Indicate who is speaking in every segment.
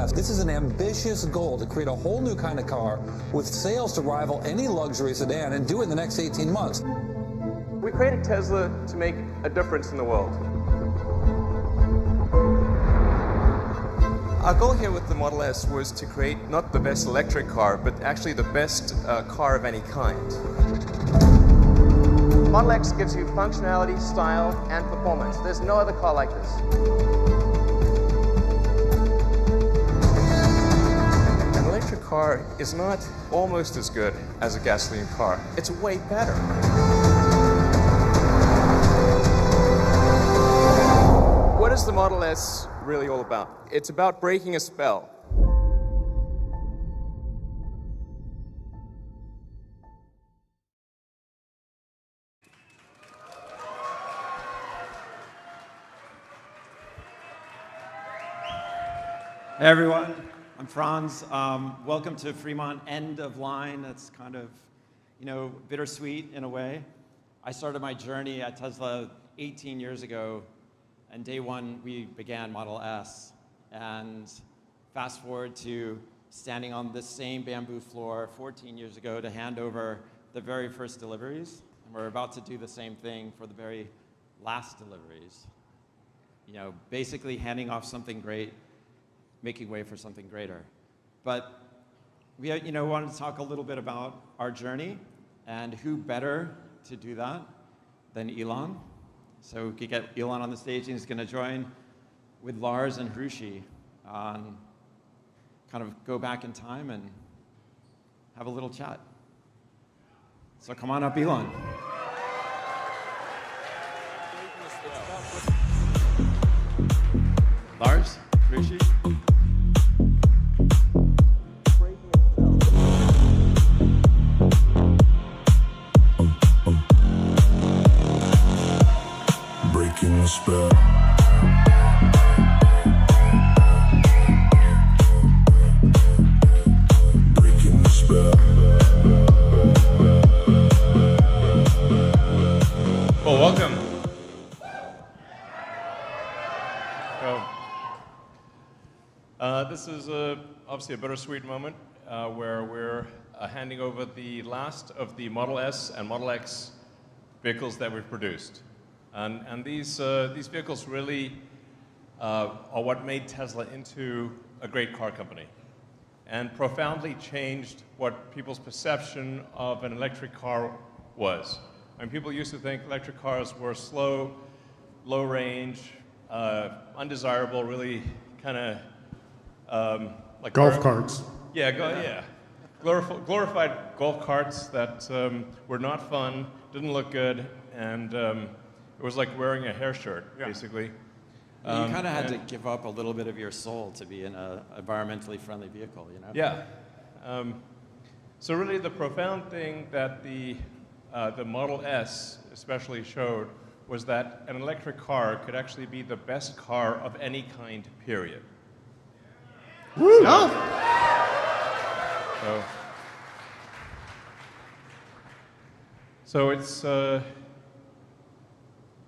Speaker 1: S. This is an ambitious goal to create a whole new kind of car with sales to rival any luxury sedan and do it in the next 18 months.
Speaker 2: We created Tesla to make a difference in the world. Our goal here with the Model S was to create not the best electric car, but actually the best car of any kind. Model X gives you functionality, style, and performance. There's no other car like this. An electric car is not almost as good as a gasoline car. It's way better. What is the Model S really all about? It's about breaking a spell.
Speaker 3: Hey everyone, I'm Franz. Welcome to Fremont End of Line. That's kind of, bittersweet in a way. I started my journey at Tesla 18 years ago, and day one we began Model S. And fast forward to standing on this same bamboo floor 14 years ago to hand over the very first deliveries. And we're about to do the same thing for the very last deliveries. Basically handing off something great, making way for something greater. But we wanted to talk a little bit about our journey, and who better to do that than Elon. So we could get Elon on the stage, and he's going to join with Lars and Hrushi on kind of go back in time and have a little chat. So come on up, Elon. Lars, Hrushi.
Speaker 4: Breaking the spell. Breaking the spell.
Speaker 5: Well, welcome. This is obviously a bittersweet moment where we're handing over the last of the Model S and Model X vehicles that we've produced. And these vehicles really are what made Tesla into a great car company and profoundly changed what people's perception of an electric car was. I mean, people used to think electric cars were slow, low range, undesirable, really kind of like
Speaker 6: golf carts.
Speaker 5: Yeah, yeah. Glorified golf carts that were not fun, didn't look good, and it was like wearing a hair shirt, basically.
Speaker 3: You kind of had to give up a little bit of your soul to be in an environmentally friendly vehicle,
Speaker 5: Yeah. So really the profound thing that the Model S especially showed was that an electric car could actually be the best car of any kind, period.
Speaker 6: Woo!
Speaker 5: So it's,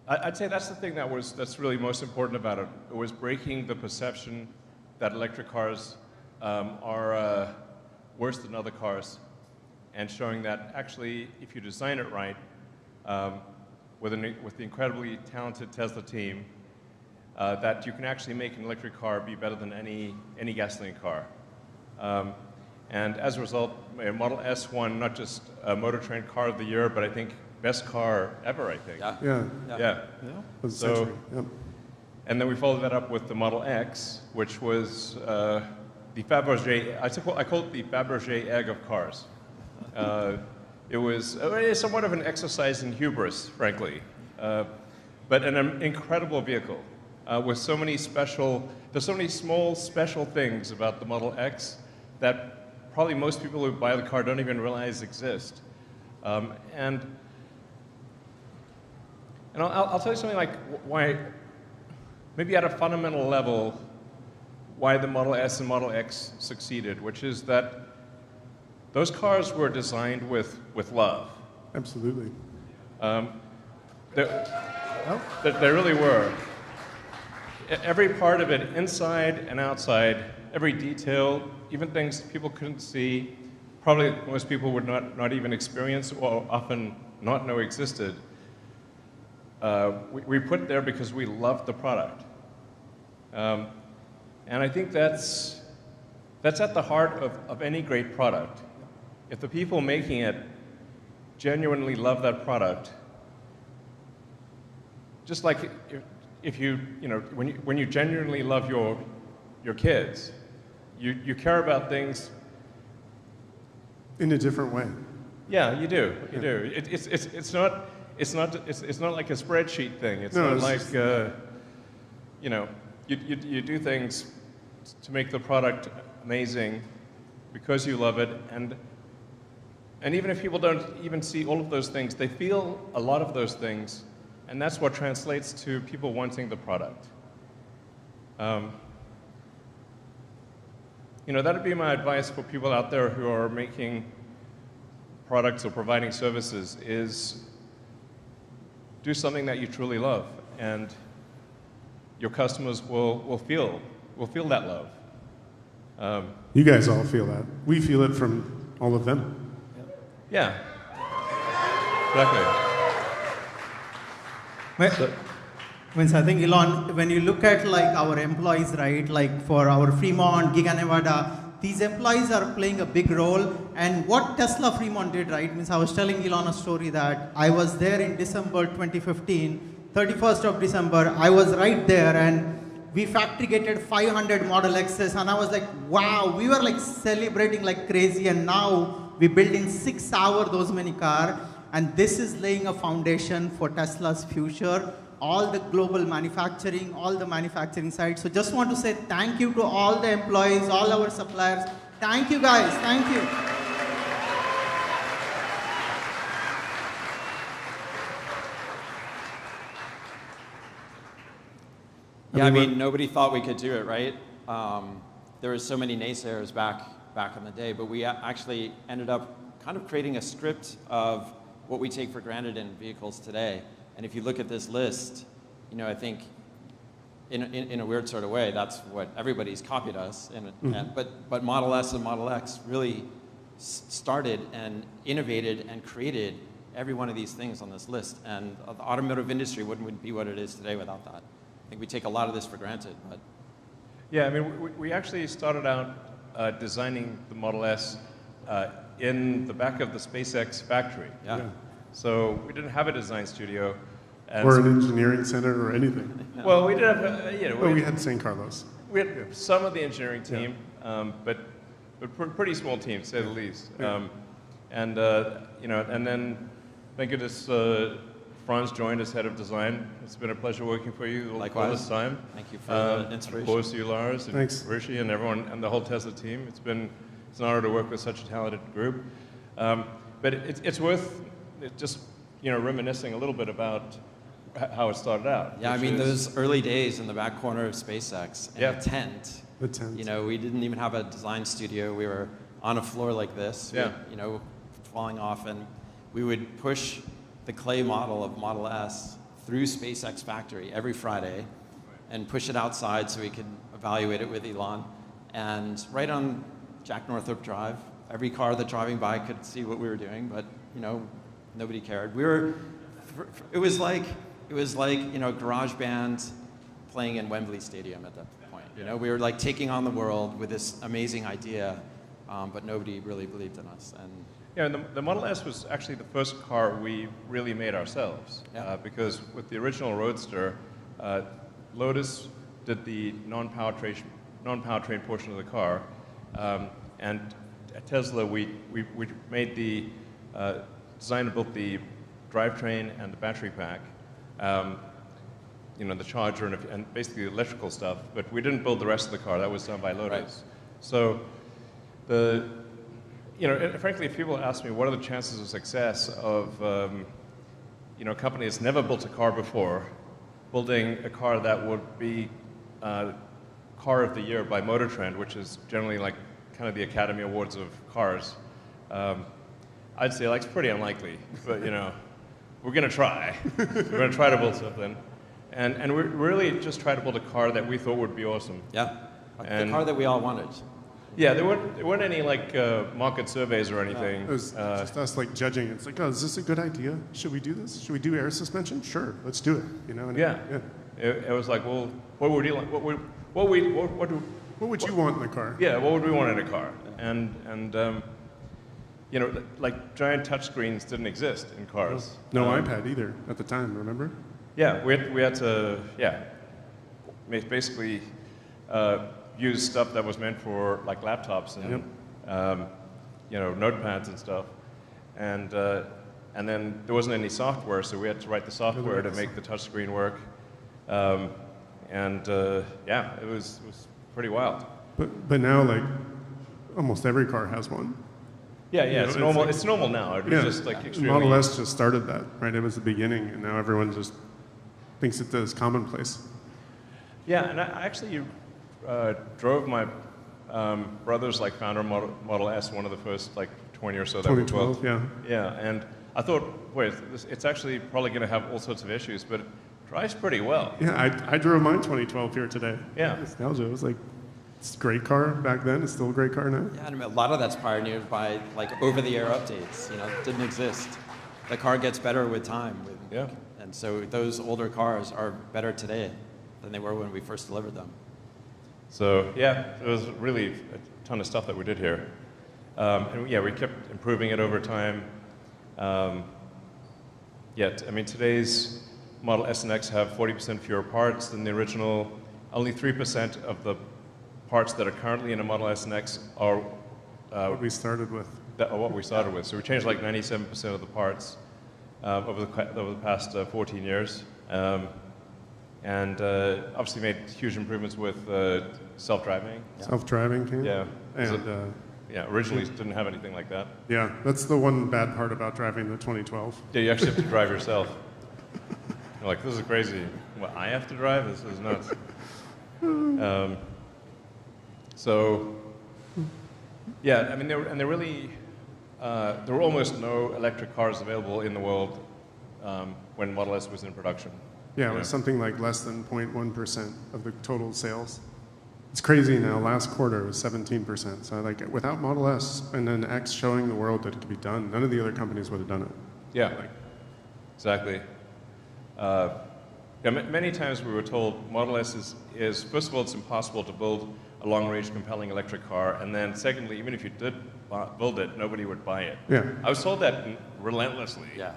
Speaker 5: I'd say that's the thing that's really most important about it. It was breaking the perception that electric cars are worse than other cars, and showing that actually, if you design it right, with the incredibly talented Tesla team, that you can actually make an electric car be better than any gasoline car. And as a result, Model S won not just Motor Trend Car of the Year, but I think best car ever, I think.
Speaker 6: Yeah. Of the century. Yep.
Speaker 5: And then we followed that up with the Model X, which was the Fabergé, I call it the Fabergé egg of cars. It was somewhat of an exercise in hubris, frankly, but an incredible vehicle with so many there's so many small special things about the Model X that probably most people who buy the car don't even realize exist. And I'll tell you something like why, maybe at a fundamental level, why the Model S and Model X succeeded, which is that those cars were designed with love.
Speaker 6: Absolutely.
Speaker 5: They really were. Every part of it, inside and outside, every detail, even things people couldn't see, probably most people would not even experience or often not know existed, we put there because we loved the product. And I think that's at the heart of any great product. If the people making it genuinely love that product, just like if you know, when you genuinely love your kids, you care about things
Speaker 6: In a different way.
Speaker 5: Yeah, you do. You do. It's not like a spreadsheet thing. It's
Speaker 6: No,
Speaker 5: not
Speaker 6: it's
Speaker 5: like
Speaker 6: just-
Speaker 5: you know, you do things to make the product amazing because you love it, and even if people don't even see all of those things, they feel a lot of those things, and that's what translates to people wanting the product. You know, that would be my advice for people out there who are making products or providing services, is do something that you truly love, and your customers will feel that love.
Speaker 6: You guys all feel that. We feel it from all of them.
Speaker 5: Yeah, exactly.
Speaker 7: Means I think, Elon, when you look at like our employees, right, like for our Fremont, Giga Nevada, these employees are playing a big role. And what Tesla Fremont did, right, means I was telling Elon a story that I was there in December 2015, 31st of December, I was right there, and we factory gated 500 Model X's, and I was like, wow, we were like celebrating like crazy, and now we built in 6 hours those many cars, and this is laying a foundation for Tesla's future. All the global manufacturing, all the manufacturing sites. So just want to say thank you to all the employees, all our suppliers. Thank you guys, thank you.
Speaker 3: Yeah, I mean, nobody thought we could do it, right? There were so many naysayers back in the day, but we actually ended up kind of creating a script of what we take for granted in vehicles today. And if you look at this list, you know, I think in a weird sort of way, that's what everybody's copied us. But Model S and Model X really started and innovated and created every one of these things on this list. And the automotive industry wouldn't be what it is today without that. I think we take a lot of this for granted. But
Speaker 5: Yeah, I mean, we actually started out designing the Model S in the back of the SpaceX factory.
Speaker 3: yeah.
Speaker 5: So we didn't have a design studio. And
Speaker 6: Or an engineering center or anything.
Speaker 5: well, we did have, you know,
Speaker 6: But we had San Carlos.
Speaker 5: we had some of the engineering team, but pretty small team, to say the least. You know, and then thank goodness Franz joined as head of design. It's been a pleasure working for you all
Speaker 3: Likewise.
Speaker 5: this time.
Speaker 3: Thank you for the inspiration.
Speaker 5: Of course, you, Lars, and
Speaker 6: Thanks.
Speaker 5: Rishi, and everyone, and the whole Tesla team. It's an honor to work with such a talented group. But it's worth just, you know, reminiscing a little bit about how it started out.
Speaker 3: Yeah, I
Speaker 5: which
Speaker 3: mean,
Speaker 5: is-
Speaker 3: those early days in the back corner of SpaceX in
Speaker 5: Yeah.
Speaker 3: a tent.
Speaker 6: The tent.
Speaker 3: You know, we didn't even have a design studio. We were on a floor like this,
Speaker 5: Yeah.
Speaker 3: with, you know, falling off, and we would push the clay model of Model S through SpaceX factory every Friday and push it outside so we could evaluate it with Elon. And right on Jack Northrop Drive, every car that driving by could see what we were doing, but, you know, nobody cared. It was like, you know, garage band playing in Wembley Stadium at that point. You know, we were like taking on the world with this amazing idea, but nobody really believed in us. And
Speaker 5: Yeah, and the Model S was actually the first car we really made ourselves.
Speaker 3: Yeah.
Speaker 5: Because with the original Roadster, Lotus did the non-powertrain portion of the car, and at Tesla we made the designed and built the drivetrain and the battery pack, you know, the charger and basically the electrical stuff. But we didn't build the rest of the car. That was done by Lotus.
Speaker 3: Right.
Speaker 5: So you know, frankly, if people ask me what are the chances of success of, you know, a company that's never built a car before, building a car that would be Car of the Year by Motor Trend, which is generally like kind of the Academy Awards of cars, I'd say like it's pretty unlikely. But you know, we're gonna try. We're gonna try to build something, and we really just try to build a car that we thought would be awesome.
Speaker 3: yeah, The car that we all wanted.
Speaker 5: Yeah, there weren't any like market surveys or anything.
Speaker 6: It was just us like judging. It's like, oh, is this a good idea? Should we do this? Should we do air suspension? Sure, let's do it. You know? And
Speaker 5: Yeah. It was like, well, what would you like? What
Speaker 6: would you want in the car?
Speaker 5: Yeah, what would we want in a car? And you know, like giant touchscreens didn't exist in cars.
Speaker 6: No iPad either at the time. Remember?
Speaker 5: Yeah, we had to basically use stuff that was meant for like laptops and you know, notepads and stuff, and then there wasn't any software, so we had to write the software to make the touchscreen work, yeah, it was pretty wild.
Speaker 6: But now like almost every car has one.
Speaker 5: Yeah,
Speaker 6: You know,
Speaker 5: it's normal.
Speaker 6: like-
Speaker 5: It's normal now. It was just like extremely.
Speaker 6: Model S just started that, right? It was the beginning, and now everyone just thinks it is commonplace.
Speaker 5: Yeah, and I actually drove my brother's like founder Model S, one of the first like 20 or so that we
Speaker 6: 2012,
Speaker 5: built.
Speaker 6: yeah.
Speaker 5: Yeah, and I thought, wait, it's actually probably going to have all sorts of issues, but it drives pretty well.
Speaker 6: Yeah, I drove mine 2012 here today.
Speaker 5: Yeah.
Speaker 6: Nostalgia. It was like, it's a great car back then. It's still a great car now.
Speaker 3: Yeah, and a lot of that's pioneered by like over-the-air updates. You know, it didn't exist. The car gets better with time.
Speaker 5: Yeah.
Speaker 3: And so those older cars are better today than they were when we first delivered them.
Speaker 5: So yeah, it was really a ton of stuff that we did here. And yeah, we kept improving it over time. Yet, I mean, today's Model S and X have 40% fewer parts than the original. Only 3% of the parts that are currently in a Model S and X are
Speaker 6: What we started with.
Speaker 5: what we started with. So we changed like 97% of the parts over the past 14 years. And obviously made huge improvements with self-driving.
Speaker 6: Self-driving came.
Speaker 5: Yeah.
Speaker 6: And
Speaker 5: Yeah, originally didn't have anything like that.
Speaker 6: yeah, that's the one bad part about driving the 2012.
Speaker 5: Yeah, you actually have to drive yourself. You're like, this is crazy. What, I have to drive? This is nuts. So, yeah, I mean, there were almost no electric cars available in the world when Model S was in production.
Speaker 6: Yeah, it was something like less than 0.1% of the total sales. It's crazy now. Last quarter was 17%. So like without Model S and then X showing the world that it could be done, none of the other companies would have done it.
Speaker 5: Yeah, exactly. Yeah, many times we were told Model S is, first of all, it's impossible to build a long-range, compelling electric car, and then secondly, even if you did build it, nobody would buy it.
Speaker 6: Yeah.
Speaker 5: I was told that relentlessly.
Speaker 3: Yeah.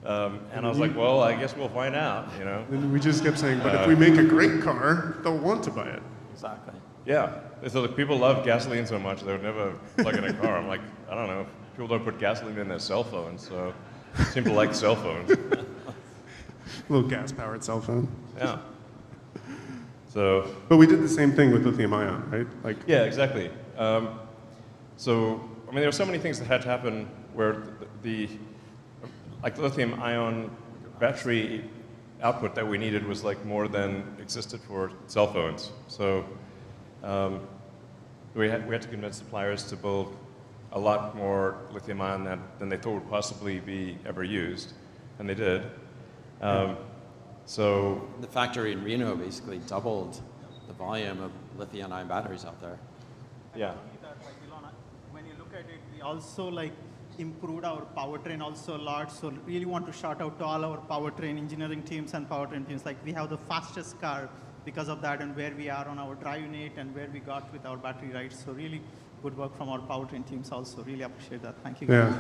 Speaker 5: And I was like, well, I guess we'll find out, you know?
Speaker 6: And we just kept saying, but if we make a great car, they'll want to buy it.
Speaker 3: Exactly.
Speaker 5: Yeah. So like, people love gasoline so much, they would never plug in a car. I'm like, I don't know. People don't put gasoline in their cell phones, so they seem to like cell phones.
Speaker 6: Little gas-powered cell phone.
Speaker 5: Yeah. So.
Speaker 6: But we did the same thing with lithium-ion, right? Like.
Speaker 5: Yeah, exactly. So, I mean, there were so many things that had to happen where like the lithium-ion battery output that we needed was like more than existed for cell phones. So we had to convince suppliers to build a lot more lithium-ion than they thought would possibly be ever used, and they did. So
Speaker 3: the factory in Reno basically doubled the volume of lithium-ion batteries out there.
Speaker 5: Yeah.
Speaker 7: When you look at it, we also like improved our powertrain also a lot. So really want to shout out to all our powertrain engineering teams and powertrain teams. Like we have the fastest car because of that and where we are on our drive unit and where we got with our battery, right? So really good work from our powertrain teams also. Really appreciate that. Thank you.
Speaker 6: Yeah.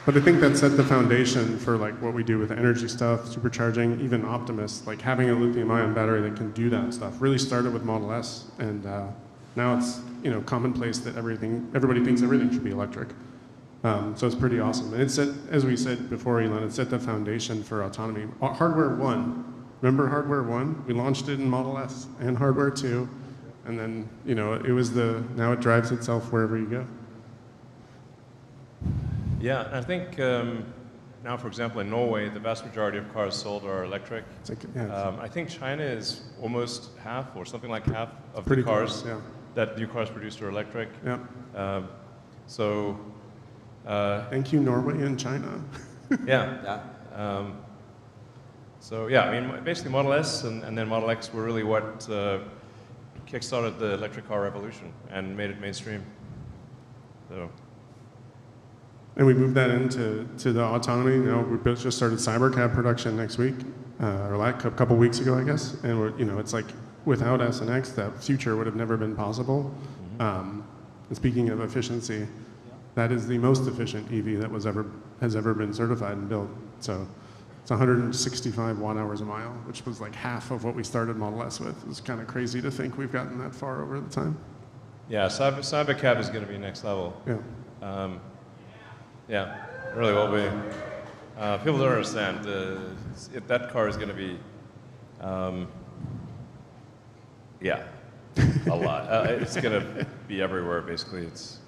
Speaker 6: But I think that set the foundation for like what we do with energy stuff, supercharging, even Optimus, like having a lithium-ion battery that can do that stuff. Really started with Model S, and now it's commonplace that everybody thinks everything should be electric. So it's pretty awesome. And it set, as we said before, Elon, it set the foundation for autonomy. Hardware 1, remember Hardware 1? We launched it in Model S and Hardware 2, and then it was now it drives itself wherever you go.
Speaker 5: Yeah, and I think now, for example, in Norway, the vast majority of cars sold are electric. I think China is almost half, or something like half, of the cars that new cars produced are electric.
Speaker 6: Yeah.
Speaker 5: So.
Speaker 6: Thank you, Norway and China.
Speaker 5: Yeah. So yeah, I mean, basically Model S and then Model X were really what kickstarted the electric car revolution and made it mainstream. So.
Speaker 6: And we moved that into the autonomy. You know, we just started Cybercab production next week, or like a couple weeks ago, I guess. And we're, you know, it's like without S and X, that future would have never been possible. And speaking of efficiency, that is the most efficient EV that has ever been certified and built. So it's 165 watt-hours a mile, which was like half of what we started Model S with. It's kind of crazy to think we've gotten that far over the time.
Speaker 5: Yeah, Cybercab is going to be next level.
Speaker 6: Yeah.
Speaker 5: Yeah, it really will be. People don't understand. That car is going to be, yeah, a lot. It's going to be everywhere, basically. It's,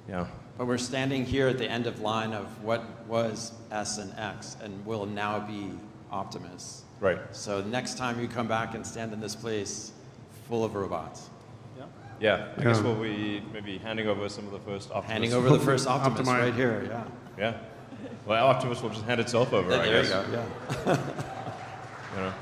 Speaker 5: yeah.
Speaker 3: But we're standing here at the end of line of what was S and X and will now be Optimus.
Speaker 5: Right.
Speaker 3: So next time you come back and stand in this place full of robots.
Speaker 5: Yeah, I guess we'll be maybe handing over some of the first Optimus.
Speaker 3: Handing over the first Optimus right here, yeah.
Speaker 5: Yeah. Well, Optimus will just hand itself over, I guess.
Speaker 3: There you go, yeah.
Speaker 5: You know.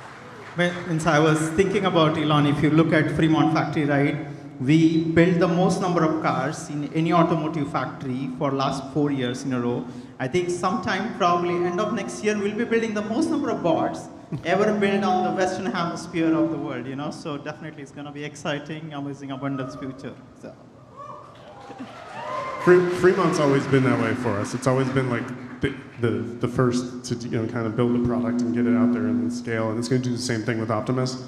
Speaker 7: When I was thinking about Elon, if you look at Fremont factory, right, we built the most number of cars in any automotive factory for last 4 years in a row. I think sometime probably end of next year, we'll be building the most number of bots ever built on the Western Hemisphere of the world, you know. So definitely it's going to be exciting, amazing, abundance future. So.
Speaker 6: Fremont's always been that way for us. It's always been like the first to, you know, kind of build a product and get it out there and scale. And it's going to do the same thing with Optimus.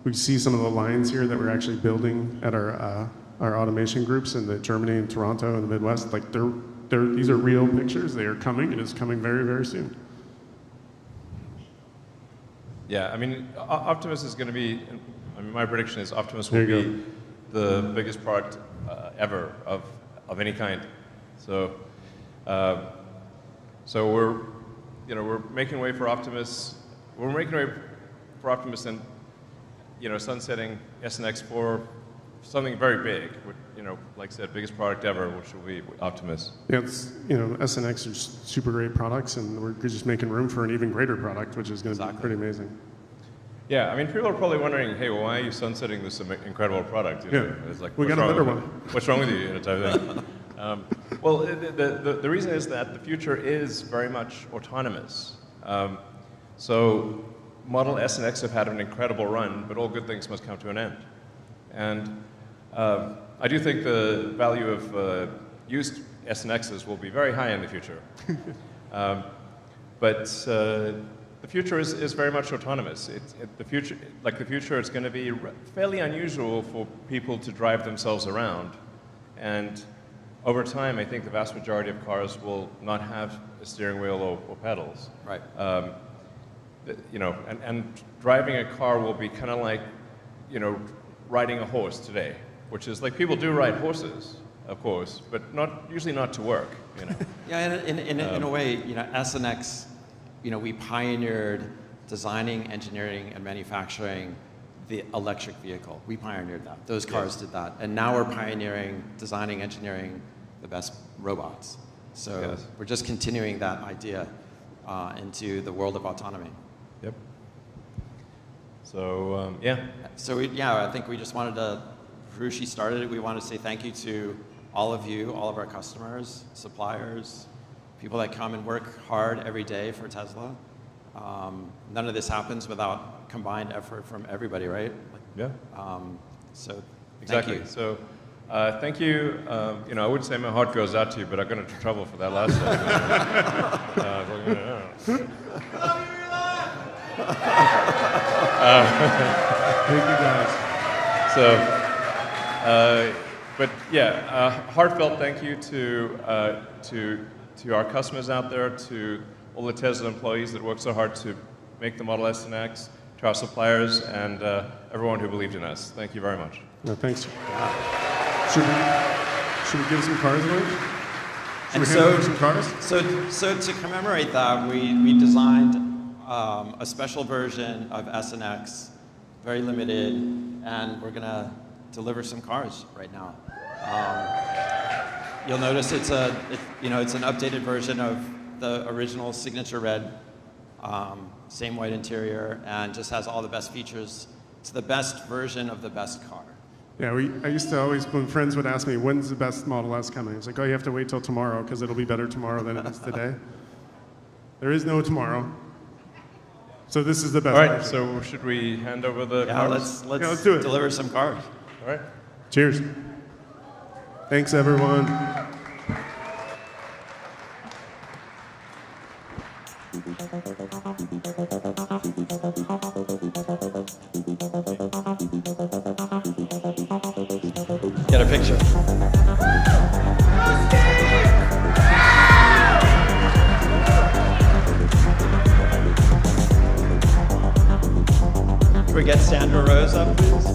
Speaker 6: We see some of the lines here that we're actually building at our automation groups in Germany and Toronto and the Midwest. Like these are real pictures. They are coming. It is coming very, very soon.
Speaker 5: Yeah, I mean, Optimus is going to be, I mean, my prediction is Optimus will be the biggest product ever of any kind. So, so we're making way for Optimus. We're making way for Optimus and, you know, sunsetting S and X for something very big. You know, like I said, biggest product ever, which will be Optimus.
Speaker 6: Yeah, it's, you know, S and X are super great products, and we're just making room for an even greater product, which is going to be pretty amazing.
Speaker 5: Yeah, I mean, people are probably wondering, hey, well, why are you sunsetting this incredible product? You know, it's like,
Speaker 6: we got a better one.
Speaker 5: What's wrong with you? You know, type of thing. Well, the reason is that the future is very much autonomous. So Model S and X have had an incredible run, but all good things must come to an end. And I do think the value of used S and X's will be very high in the future. But the future is very much autonomous. The future, it's going to be fairly unusual for people to drive themselves around. And over time, I think the vast majority of cars will not have a steering wheel or pedals.
Speaker 3: Right.
Speaker 5: You know, and driving a car will be kind of like, you know, riding a horse today, which is like, people do ride horses, of course, but usually not to work, you know.
Speaker 3: Yeah, in a way, you know, S and X, you know, we pioneered designing, engineering, and manufacturing the electric vehicle. We pioneered that. Those cars did that. And now we're pioneering, designing, engineering the best robots. So we're just continuing that idea into the world of autonomy.
Speaker 5: Yep. So, yeah.
Speaker 3: So, I think we just wanted to, Hrushi started it, we want to say thank you to all of you, all of our customers, suppliers, people that come and work hard every day for Tesla. None of this happens without combined effort from everybody, right?
Speaker 5: Yeah.
Speaker 3: So,
Speaker 5: exactly.
Speaker 3: Thank you.
Speaker 5: So, thank you. You know, I would say my heart goes out to you, but I got into trouble for that last time.
Speaker 6: Thank you, guys.
Speaker 5: So, but yeah, heartfelt thank you to our customers out there, to all the Tesla employees that worked so hard to make the Model S and X, to our suppliers, and everyone who believed in us. Thank you very much.
Speaker 6: No, thanks. Should we give some cars away?
Speaker 3: And so to commemorate that, we designed a special version of S and X, very limited, and we're gonna deliver some cars right now. You'll notice it's an updated version of the original Signature Red Same white interior, and just has all the best features. It's the best version of the best car.
Speaker 6: Yeah, I used to always, when friends would ask me, when's the best Model S coming? It's like, oh, you have to wait till tomorrow because it'll be better tomorrow than it is today. There is no tomorrow. So this is the best.
Speaker 5: All right,
Speaker 6: version.
Speaker 5: so should we hand over the
Speaker 3: Yeah,
Speaker 5: cars?
Speaker 3: let's
Speaker 6: do it.
Speaker 3: deliver some cars.
Speaker 5: All right.
Speaker 6: Cheers. Thanks, everyone.
Speaker 3: Get a picture. Can we get Sandra Rose up, please?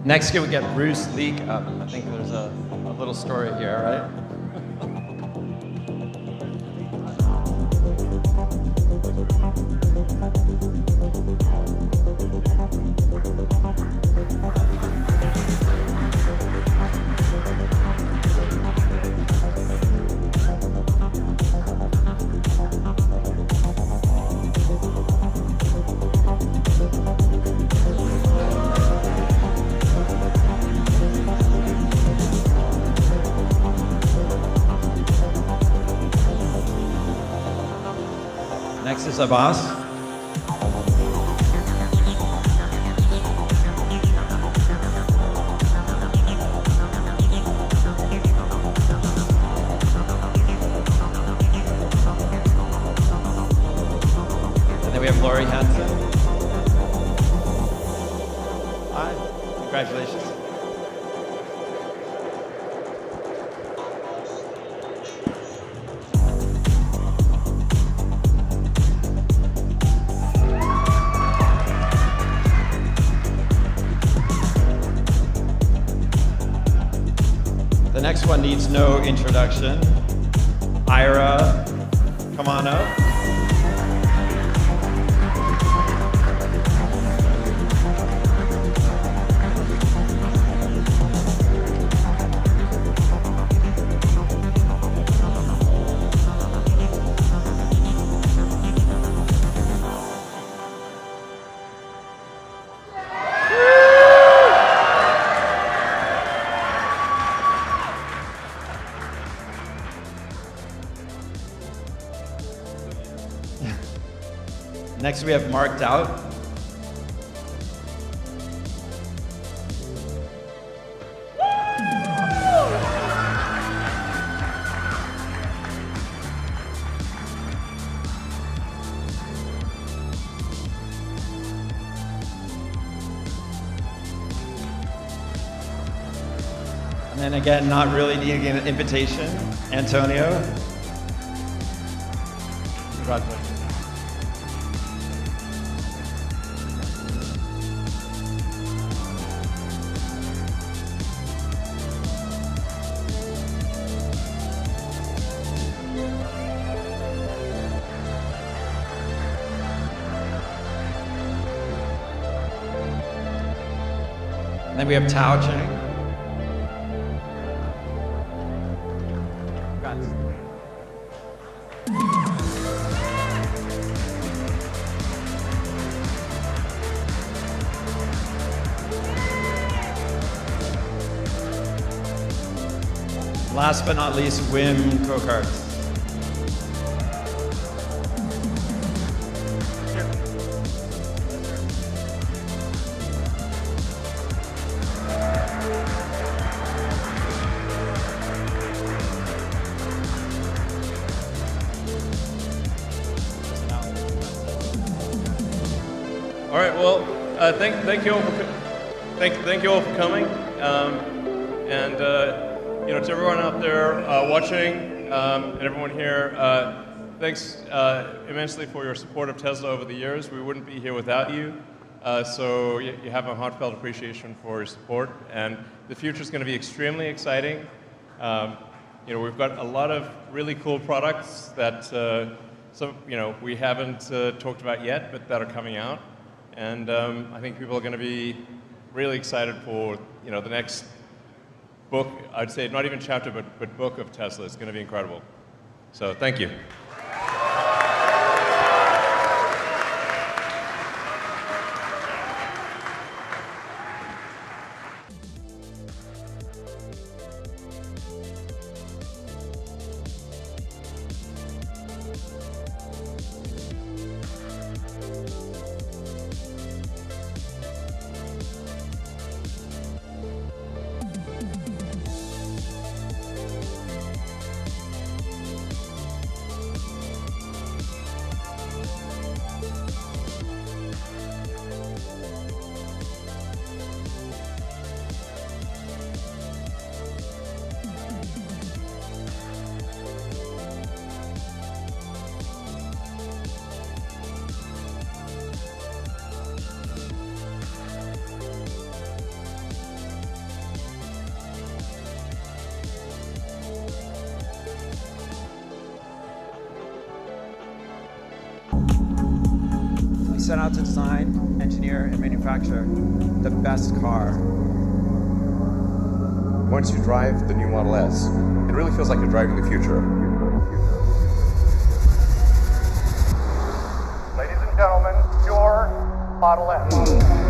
Speaker 3: Next, can we get Bruce Leak up? I think there's a little story here, right? Next is Abbas. And then we have Laurie Hansen. Hi, congratulations. The next one needs no introduction. Ira, come on up. Next we have Mark Dowd. And then again, not really needing an invitation, Antonio. Congratulations. And then we have Tao Cheng. Congrats. Last but not least, Wim Kokarts.
Speaker 5: All right. Well, thank you all for thank you all for coming, and you know, to everyone out there watching and everyone here, thanks immensely for your support of Tesla over the years. We wouldn't be here without you. So you have a heartfelt appreciation for your support, and the future is going to be extremely exciting. We've got a lot of really cool products that we haven't talked about yet, but that are coming out, and I think people are going to be really excited for the next book. I'd say not even chapter, but book of Tesla. It's going to be incredible. So thank you.
Speaker 3: Set out to design, engineer, and manufacture the best car.
Speaker 2: Once you drive the new Model S, it really feels like you're driving the future.
Speaker 8: Ladies and gentlemen, your Model S.